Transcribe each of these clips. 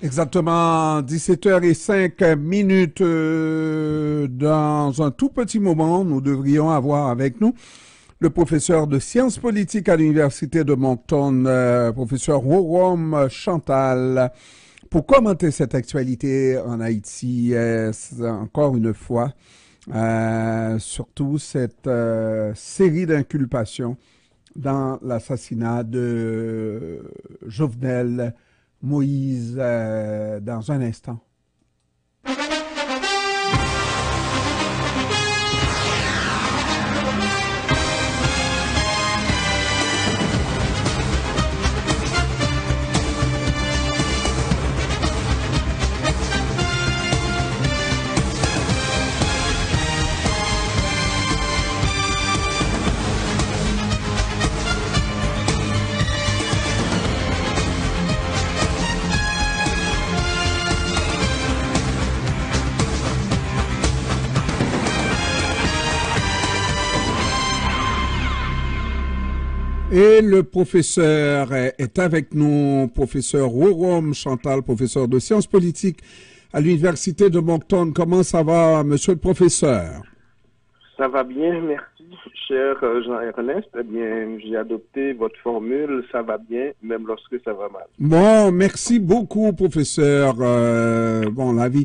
Exactement 17h05 dans un tout petit moment, nous devrions avoir avec nous le professeur de sciences politiques à l'Université de Moncton, professeur Rorom Chantal, pour commenter cette actualité en Haïti, encore une fois, surtout cette série d'inculpations dans l'assassinat de Jovenel Moïse dans un instant. Et le professeur est avec nous, professeur Rorom Chantal, professeur de sciences politiques à l'Université de Moncton. Comment ça va, monsieur le professeur? Ça va bien, merci, cher Jean-Ernest. Eh bien, j'ai adopté votre formule, ça va bien, même lorsque ça va mal. Bon, merci beaucoup, professeur. Bon, la vie,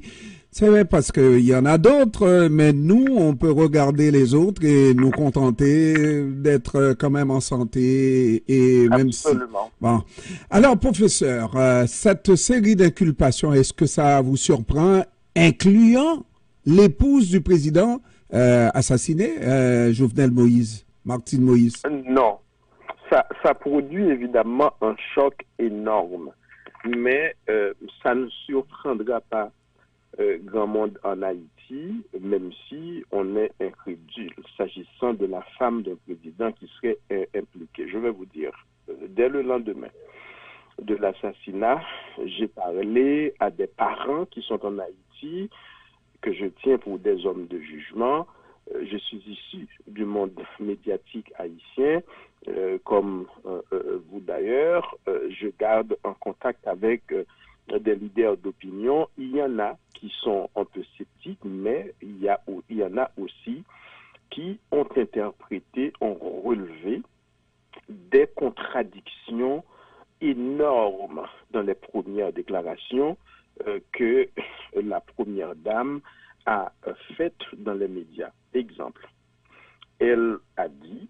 c'est vrai parce qu'il y en a d'autres, mais nous, on peut regarder les autres et nous contenter d'être quand même en santé et même si... Absolument. Bon. Alors, professeur, cette série d'inculpations, est-ce que ça vous surprend, incluant l'épouse du président assassiné, Jovenel Moïse, Martine Moïse? Non, ça produit évidemment un choc énorme, mais ça ne surprendra pas grand monde en Haïti, même si on est incrédule s'agissant de la femme d'un président qui serait impliqué. Je vais vous dire, dès le lendemain de l'assassinat, j'ai parlé à des parents qui sont en Haïti, que je tiens pour des hommes de jugement. Je suis issu du monde médiatique haïtien, comme vous d'ailleurs. Je garde en contact avec des leaders d'opinion. Il y en a qui sont un peu sceptiques, mais il y en a aussi qui ont interprété, ont relevé des contradictions énormes dans les premières déclarations que la première dame a faites dans les médias. Exemple, elle a dit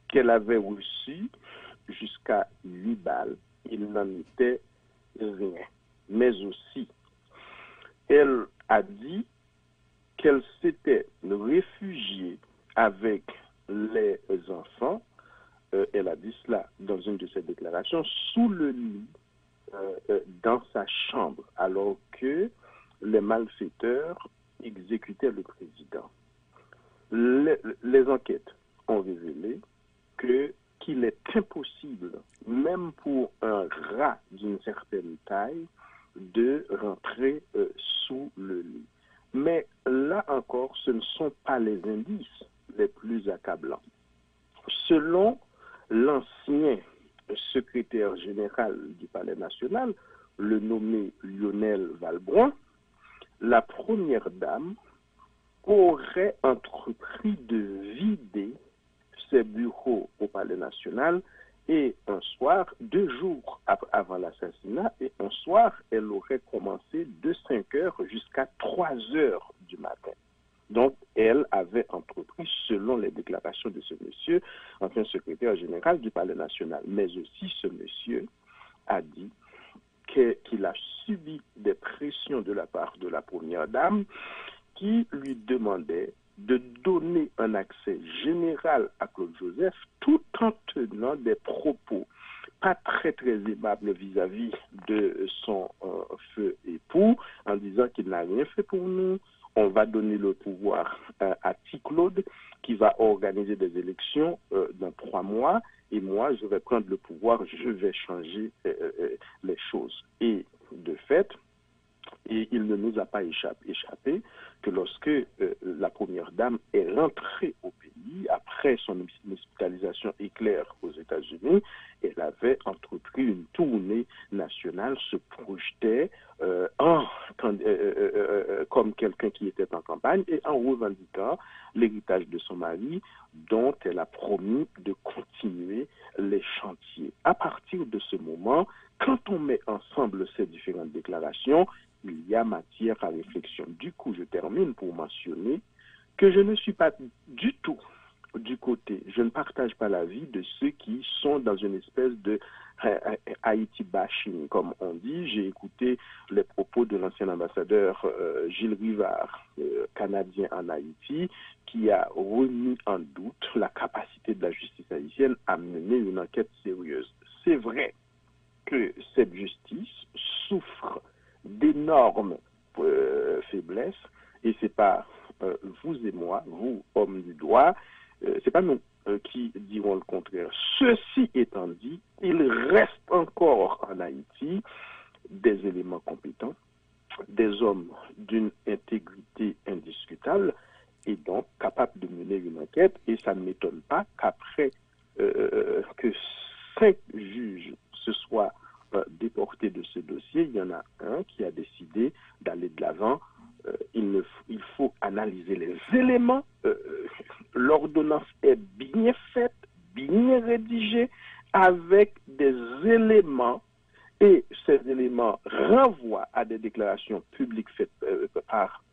qu'elle avait reçu jusqu'à 8 balles. Il n'en était rien. Mais aussi, elle a dit qu'elle s'était réfugiée avec les enfants. Elle a dit cela dans une de ses déclarations, sous le lit, dans sa chambre, alors que les malfaiteurs exécutaient le président. Les enquêtes ont révélé qu'il est impossible, même pour un rat d'une certaine taille, de rentrer sous le lit. Mais là encore, ce ne sont pas les indices les plus accablants. Selon l'ancien secrétaire général du Palais national, le nommé Lionel Valbrun, la première dame aurait entrepris de vider ses bureaux au Palais national et un soir, 2 jours avant l'assassinat, et un soir, elle aurait commencé de 5 heures jusqu'à 3 heures du matin. Donc, elle avait entrepris, selon les déclarations de ce monsieur, enfin secrétaire général du Palais national. Mais aussi, ce monsieur a dit qu'il a subi des pressions de la part de la première dame qui lui demandait de donner un accès général à Claude Joseph tout en tenant des propos pas très aimables vis-à-vis de son feu époux, en disant qu'il n'a rien fait pour nous. On va donner le pouvoir à T-Claude qui va organiser des élections dans 3 mois et moi je vais prendre le pouvoir, je vais changer les choses. Et de fait, et il ne nous a pas échappé que lorsque la première dame est rentrée au pays, après son hospitalisation éclair aux États-Unis, elle a avait entrepris une tournée nationale, se projetait comme quelqu'un qui était en campagne et en revendiquant l'héritage de son mari dont elle a promis de continuer les chantiers. À partir de ce moment, quand on met ensemble ces différentes déclarations, il y a matière à réflexion. Du coup, je termine pour mentionner que je ne suis pas du tout du côté, je ne partage pas l'avis de ceux qui sont dans une espèce de Haïti bashing, comme on dit. J'ai écouté les propos de l'ancien ambassadeur Gilles Rivard, canadien en Haïti, qui a remis en doute la capacité de la justice haïtienne à mener une enquête sérieuse. C'est vrai que cette justice souffre d'énormes faiblesses, et c'est pas vous et moi, vous, hommes du droit, c'est pas nous qui diront le contraire. Ceci étant dit, il reste encore en Haïti des éléments compétents, des hommes d'une intégrité indiscutable et donc capables de mener une enquête. Et ça ne m'étonne pas qu'après que 5 juges se soient déportés de ce dossier, il y en a un qui a décidé d'aller de l'avant. Il faut analyser les éléments. L'ordonnance est bien faite, bien rédigée, avec des éléments, et ces éléments renvoient à des déclarations publiques faites par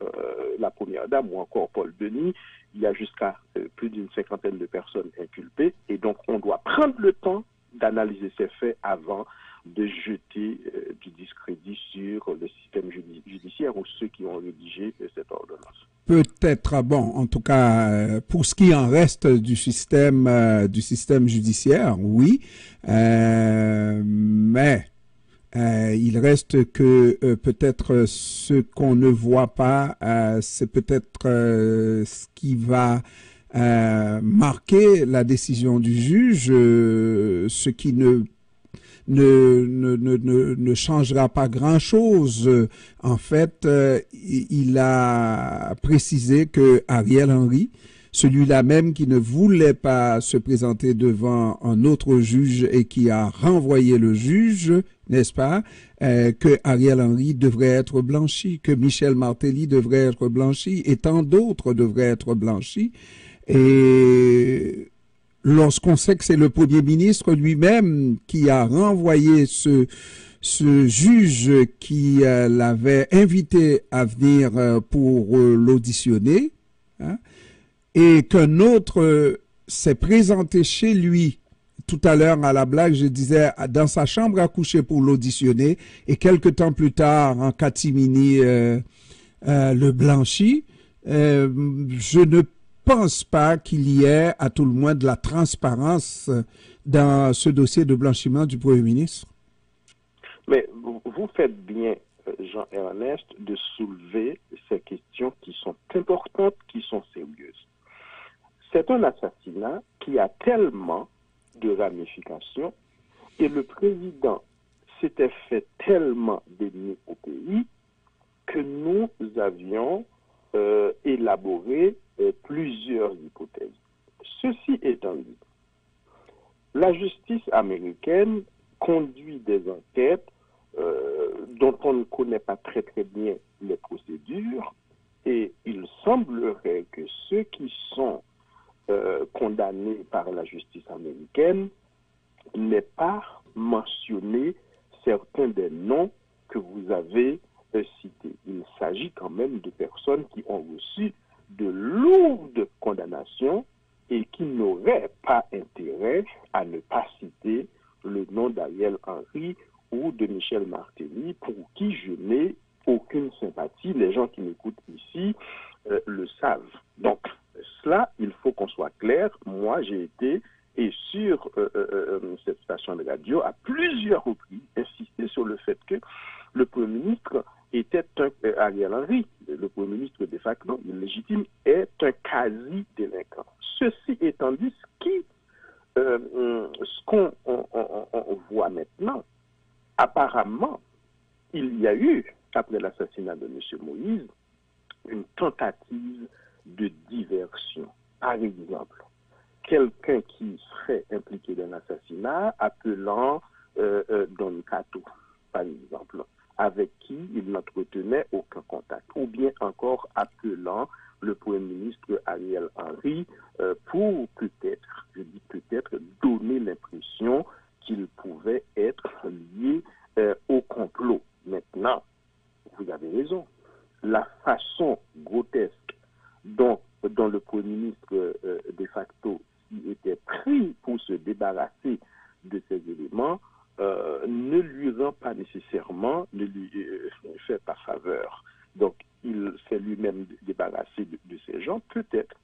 la première dame ou encore Paul Denis. Il y a jusqu'à plus d'une 50aine de personnes inculpées, et donc on doit prendre le temps d'analyser ces faits avant de jeter du discrédit sur le système judiciaire ou ceux qui ont rédigé cette ordonnance. Peut-être, bon, en tout cas, pour ce qui en reste du système judiciaire, oui, mais il reste que peut-être ce qu'on ne voit pas, c'est peut-être ce qui va marquer la décision du juge, ce qui ne changera pas grand-chose. En fait, il a précisé que Ariel Henry, celui-là même qui ne voulait pas se présenter devant un autre juge et qui a renvoyé le juge, n'est-ce pas, que Ariel Henry devrait être blanchi, que Michel Martelly devrait être blanchi et tant d'autres devraient être blanchis. Et lorsqu'on sait que c'est le Premier ministre lui-même qui a renvoyé ce juge qui l'avait invité à venir pour l'auditionner, hein, et qu'un autre s'est présenté chez lui tout à l'heure à la blague, je disais, dans sa chambre à coucher pour l'auditionner, et quelque temps plus tard, en catimini, le blanchi, je ne pense pas qu'il y ait, à tout le moins, de la transparence dans ce dossier de blanchiment du Premier ministre. Mais vous faites bien, Jean-Ernest, de soulever ces questions qui sont importantes, qui sont sérieuses. C'est un assassinat qui a tellement de ramifications et le président s'était fait tellement d'ennemis au pays que nous avions élaboré plusieurs hypothèses. Ceci étant dit, la justice américaine conduit des enquêtes dont on ne connaît pas très très bien les procédures, et il semblerait que ceux qui sont condamnés par la justice américaine n'aient pas mentionné certains des noms que vous avez cités. Il s'agit quand même de personnes qui ont reçu de lourdes condamnations et qui n'auraient pas intérêt à ne pas citer le nom d'Ariel Henry ou de Michel Martelly, pour qui je n'ai aucune sympathie. Les gens qui m'écoutent ici le savent. Donc, cela, il faut qu'on soit clair. Moi, j'ai été, et sur cette station de radio, à plusieurs reprises, insisté sur le fait que le Premier ministre était Ariel Henry, le Premier ministre de facto, illégitime, est un quasi-délinquant. Ceci étant dit, ce qu'on voit maintenant, apparemment, il y a eu, après l'assassinat de M. Moïse, une tentative de diversion. Par exemple, quelqu'un qui serait impliqué dans l'assassinat, appelant Don Cato, par exemple, avec qui il n'entretenait aucun contact, ou bien encore appelant le Premier ministre Ariel Henry pour peut-être, je dis peut-être, donner l'impression qu'il pouvait être lié au complot. Maintenant, vous avez raison, la façon grotesque dont le Premier ministre de facto était pris pour se débarrasser de ces éléments ne lui rend pas nécessairement, ne lui fait pas faveur. Donc, il s'est lui-même débarrassé de ces gens. Peut-être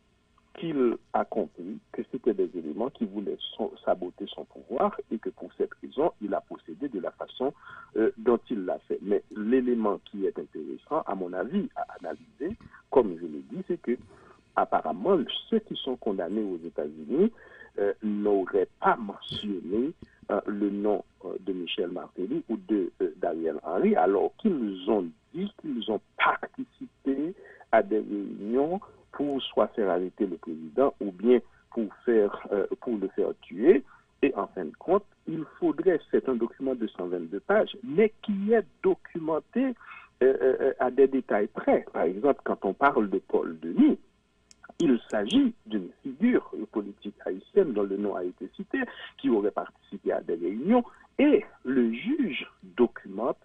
qu'il a compris que c'était des éléments qui voulaient saboter son pouvoir et que pour cette raison, il a procédé de la façon dont il l'a fait. Mais l'élément qui est intéressant, à mon avis, à analyser, comme je l'ai dit, c'est que apparemment, ceux qui sont condamnés aux États-Unis n'auraient pas mentionné le nom de Michel Martelly ou d'Ariel Henry, alors qu'ils ont dit qu'ils ont participé à des réunions pour soit faire arrêter le président ou bien pour le faire tuer. Et en fin de compte, il faudrait, c'est un document de 122 pages, mais qui est documenté à des détails près. Par exemple, quand on parle de Paul Denis, il s'agit d'une figure politique haïtienne dont le nom a été cité, qui aurait participé à des réunions, et le juge documente,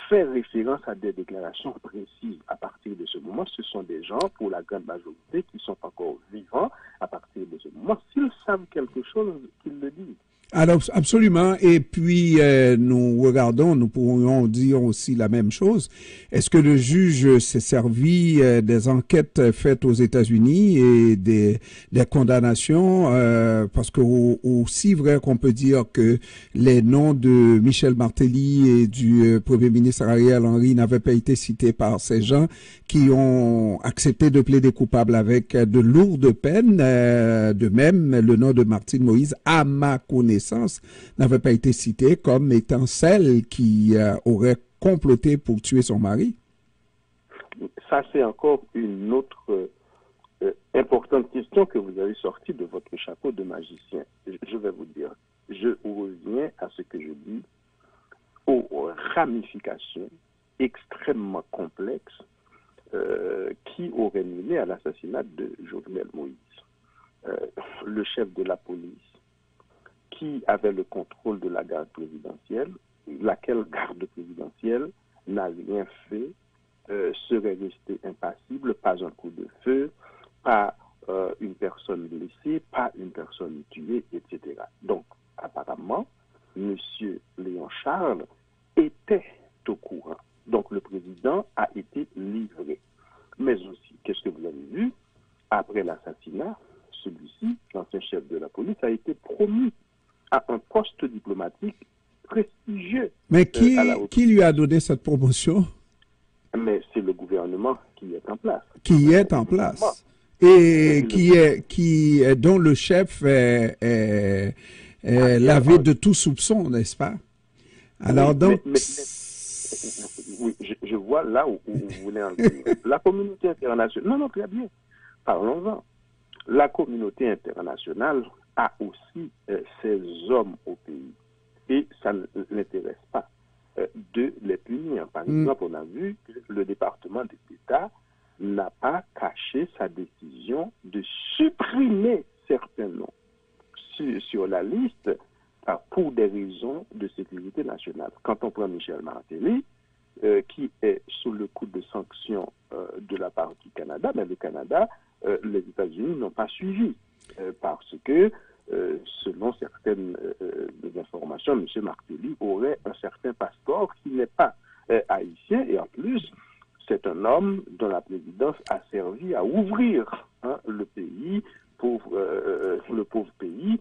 fait référence à des déclarations précises. À partir de ce moment, ce sont des gens, pour la grande majorité, qui sont encore vivants. À partir de ce moment, s'ils savent quelque chose, qu'ils le disent. Alors, absolument. Et puis, nous pourrions dire aussi la même chose. Est-ce que le juge s'est servi des enquêtes faites aux États-Unis et des condamnations? Parce que aussi vrai qu'on peut dire que les noms de Michel Martelly et du Premier ministre Ariel Henry n'avaient pas été cités par ces gens qui ont accepté de plaider coupable avec de lourdes peines. De même, le nom de Martine Moïse, à ma connaissance, n'avait pas été citée comme étant celle qui aurait comploté pour tuer son mari. Ça, c'est encore une autre importante question que vous avez sortie de votre chapeau de magicien. Je vais vous dire, je reviens à ce que je dis, aux ramifications extrêmement complexes qui auraient mené à l'assassinat de Jovenel Moïse. Le chef de la police, qui avait le contrôle de la garde présidentielle, laquelle garde présidentielle n'a rien fait, serait restée impassible, pas un coup de feu, pas une personne blessée, pas une personne tuée, etc. Donc, apparemment, M. Léon Charles était au courant. Donc, le président a été livré. Mais aussi, qu'est-ce que vous avez vu? Après l'assassinat, celui-ci, l'ancien chef de la police, a été promu à un poste diplomatique prestigieux. Mais qui lui a donné cette promotion? Mais c'est le gouvernement qui est en place. Qui est en place. Et dont le chef est lavé de tout soupçon, n'est-ce pas? Alors oui, donc... oui, je vois là où vous voulez en venir. La communauté internationale... Non, très bien. Parlons-en. La communauté internationale a aussi ses hommes au pays. Et ça ne l'intéresse pas de les punir. Par exemple, on a vu que le département d'État n'a pas caché sa décision de supprimer certains noms sur la liste pour des raisons de sécurité nationale. Quand on prend Michel Martelly, qui est sous le coup de sanctions de la part du Canada, mais le Canada, les États-Unis n'ont pas suivi parce que selon certaines informations, M. Martelly aurait un certain passeport qui n'est pas haïtien et en plus, c'est un homme dont la présidence a servi à ouvrir le pays, le pauvre pays,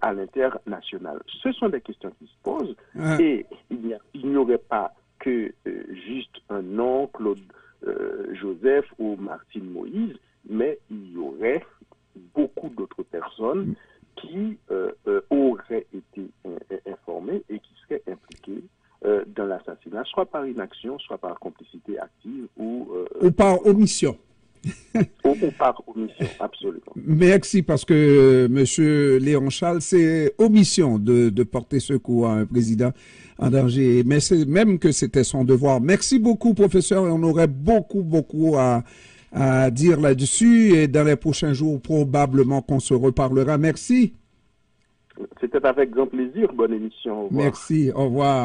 à l'international. Ce sont des questions qui se posent et il n'y aurait pas que juste un nom, Claude Joseph ou Martine Moïse, mais il y aurait beaucoup d'autres personnes qui auraient été informées et qui seraient impliquées dans l'assassinat, soit par inaction, soit par complicité active ou par omission. Ou par omission, absolument. Merci, parce que Monsieur Léon Charles, c'est omission de porter secours à un président en danger. Mais c'est même que c'était son devoir. Merci beaucoup, professeur. On aurait beaucoup à dire là-dessus. Et dans les prochains jours, probablement qu'on se reparlera. Merci. C'était avec grand plaisir. Bonne émission. Au revoir. Merci. Au revoir.